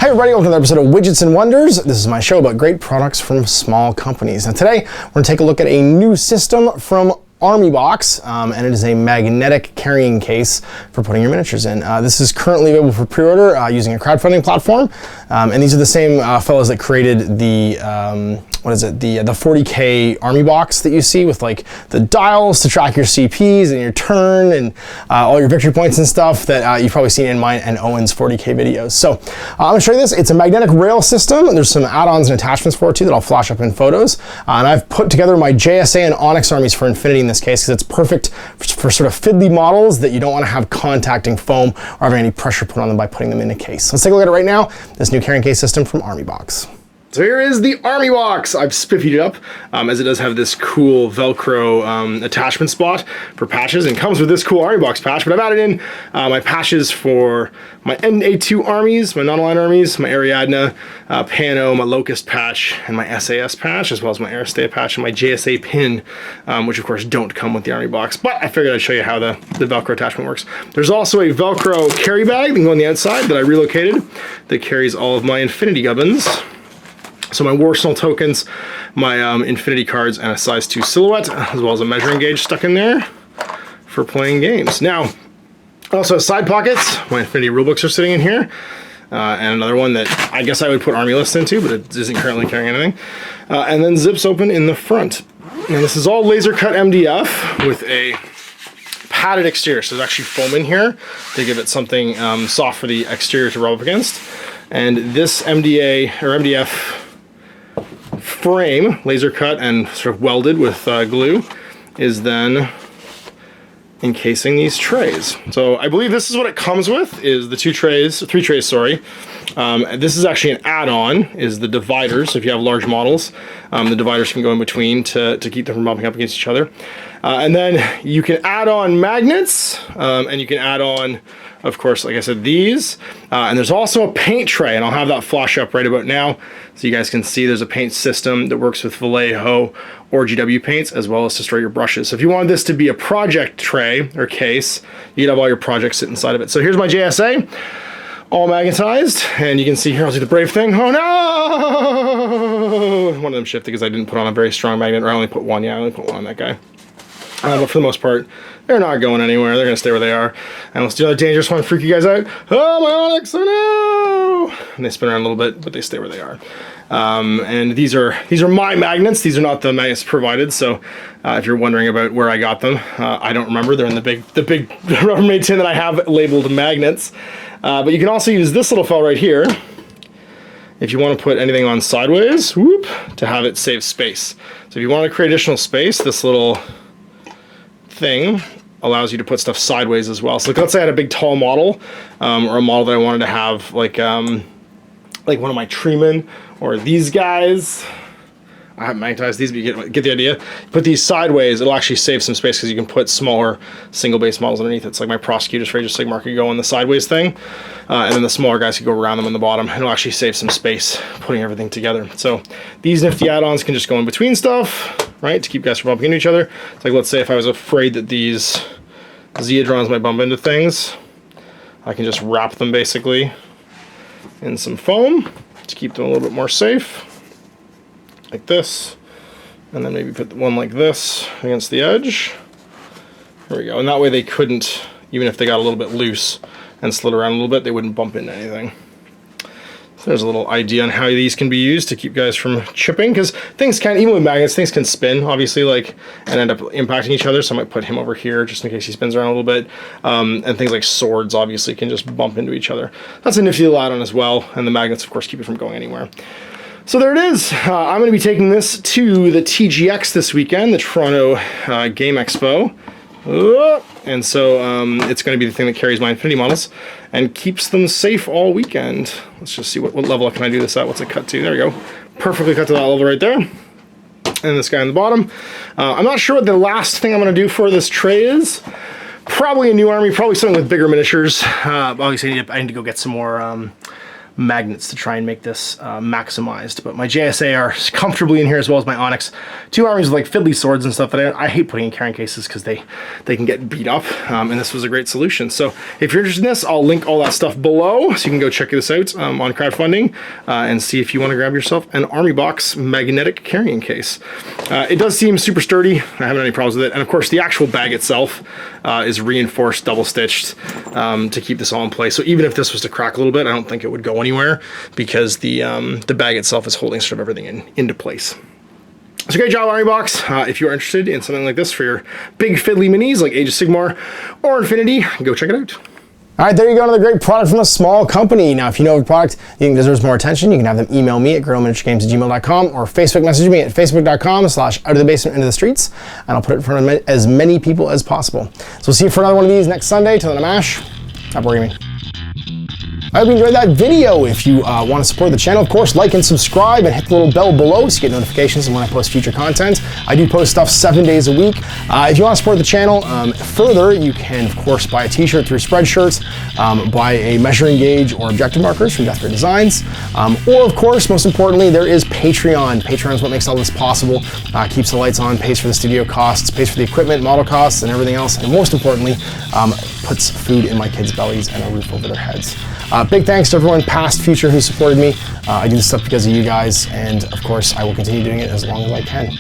Hey everybody, welcome to another episode of Widgets and Wonders. This is my show about great products from small companies. And today, we're going to take a look at a new system from ArmyBox, and it is a magnetic carrying case for putting your miniatures in. This is currently available for pre-order using a crowdfunding platform, and these are the same fellows that created the the 40K ArmyBox that you see with like the dials to track your CPs and your turn and all your victory points and stuff that you've probably seen in mine and Owen's 40K videos. So I'm going to show you this. It's a magnetic rail system. There's some add-ons and attachments for it too that I'll flash up in photos. And I've put together my JSA and Onyx armies for Infinity in this case because it's perfect for sort of fiddly models that you don't want to have contacting foam or having any pressure put on them by putting them in a case. Let's take a look at it right now. This new carrying case system from ArmyBox. So here is the ArmyBox. I've spiffied it up as it does have this cool Velcro attachment spot for patches, and comes with this cool ArmyBox patch, but I've added in my patches for my NA2 armies, my non-aligned armies, my Ariadna, Pano, my Locust patch, and my SAS patch, as well as my Aristea patch and my JSA pin, which of course don't come with the ArmyBox, but I figured I'd show you how the Velcro attachment works. There's also a Velcro carry bag that can go on the outside that I relocated that carries all of my Infinity gubbins. So my Warsaw tokens, my Infinity cards, and a size 2 silhouette, as well as a measuring gauge stuck in there for playing games. Now, also has side pockets. My Infinity rulebooks are sitting in here. And another one that I guess I would put ArmyList into, but it isn't currently carrying anything. And then zips open in the front. And this is all laser cut MDF with a padded exterior. So there's actually foam in here to give it something soft for the exterior to rub up against. And this MDF frame, laser cut and sort of welded with glue, is then encasing these trays. So I believe this is what it comes with, is the three trays, sorry. This is actually an add-on, is the dividers. So if you have large models, the dividers can go in between to keep them from bumping up against each other. And then you can add on magnets, and you can add on, of course, like I said, these. And there's also a paint tray, and I'll have that flash up right about now so you guys can see there's a paint system that works with Vallejo or GW paints, as well as to store your brushes. So if you wanted this to be a project tray or case, you'd have all your projects sit inside of it. So here's my JSA, all magnetized, and you can see here, I'll do the brave thing. Oh no! One of them shifted because I didn't put on a very strong magnet, or I only put one. Yeah, I only put one on that guy. But for the most part, they're not going anywhere. They're going to stay where they are. And let's do another dangerous one, freak you guys out. Oh, my Onyx, oh no! And they spin around a little bit, but they stay where they are. And these are my magnets. These are not the magnets provided. So if you're wondering about where I got them, I don't remember. They're in the big Rubbermaid tin that I have labeled magnets. But you can also use this little fella right here if you want to put anything on sideways, whoop, to have it save space. So if you want to create additional space, this little thing allows you to put stuff sideways as well. So let's say I had a big tall model, or a model that I wanted to have like one of my treemen or these guys. I haven't magnetized these, but you get the idea. Put these sideways, it'll actually save some space because you can put smaller single base models underneath. It's like my Prosecutors for Age of Sigmar could go on the sideways thing, and then the smaller guys could go around them on the bottom, and it'll actually save some space putting everything together. So these nifty add-ons can just go in between stuff, right, to keep guys from bumping into each other. It's like, let's say if I was afraid that these Zeodrons might bump into things, I can just wrap them basically in some foam to keep them a little bit more safe, like this, and then maybe put one like this against the edge. There we go, and that way they couldn't, even if they got a little bit loose and slid around a little bit, they wouldn't bump into anything. So there's a little idea on how these can be used to keep guys from chipping, because things can, even with magnets, things can spin, obviously, like, and end up impacting each other, so I might put him over here just in case he spins around a little bit, and things like swords, obviously, can just bump into each other. That's a nifty little add-on as well, and the magnets, of course, keep it from going anywhere. So there it is. I'm going to be taking this to the TGX this weekend, the Toronto Game Expo. And so it's going to be the thing that carries my Infinity models and keeps them safe all weekend. Let's just see what level can I do this at. What's it cut to? There we go. Perfectly cut to that level right there. And this guy on the bottom. I'm not sure what the last thing I'm going to do for this tray is. Probably a new army, probably something with bigger miniatures. Obviously I need to go get some more magnets to try and make this maximized. But my JSA are comfortably in here, as well as my Onyx. Two armies with like fiddly swords and stuff that I hate putting in carrying cases because they can get beat up, and this was a great solution. So if you're interested in this, I'll link all that stuff below, so you can go check this out on crowdfunding and see if you want to grab yourself an ArmyBox magnetic carrying case. It does seem super sturdy. I haven't had any problems with it. And of course, the actual bag itself is reinforced, double stitched to keep this all in place. So even if this was to crack a little bit, I don't think it would go anywhere because the bag itself is holding sort of everything into place. So great job, ArmyBox. If you are interested in something like this for your big fiddly minis like Age of Sigmar or Infinity, go check it out. All right, there you go, another great product from a small company. Now, if you know of a product you think deserves more attention, you can have them email me at guerrillaminiaturegames@gmail.com or Facebook message me at facebook.com/outofthebasementintothestreets, and I'll put it in front of as many people as possible. So we'll see you for another one of these next Sunday. Till then, I'm Ash. Happy wargaming. I hope you enjoyed that video. If you want to support the channel, of course, like and subscribe and hit the little bell below so you get notifications when I post future content. I do post stuff 7 days a week. If you want to support the channel further, you can, of course, buy a t-shirt through Spreadshirt, buy a measuring gauge or objective markers from Death Ray Designs, or, of course, most importantly, there is Patreon. Patreon is what makes all this possible, keeps the lights on, pays for the studio costs, pays for the equipment, model costs, and everything else, and most importantly, puts food in my kids' bellies and a roof over their heads. Big thanks to everyone, past, future, who supported me. I do this stuff because of you guys, and of course, I will continue doing it as long as I can.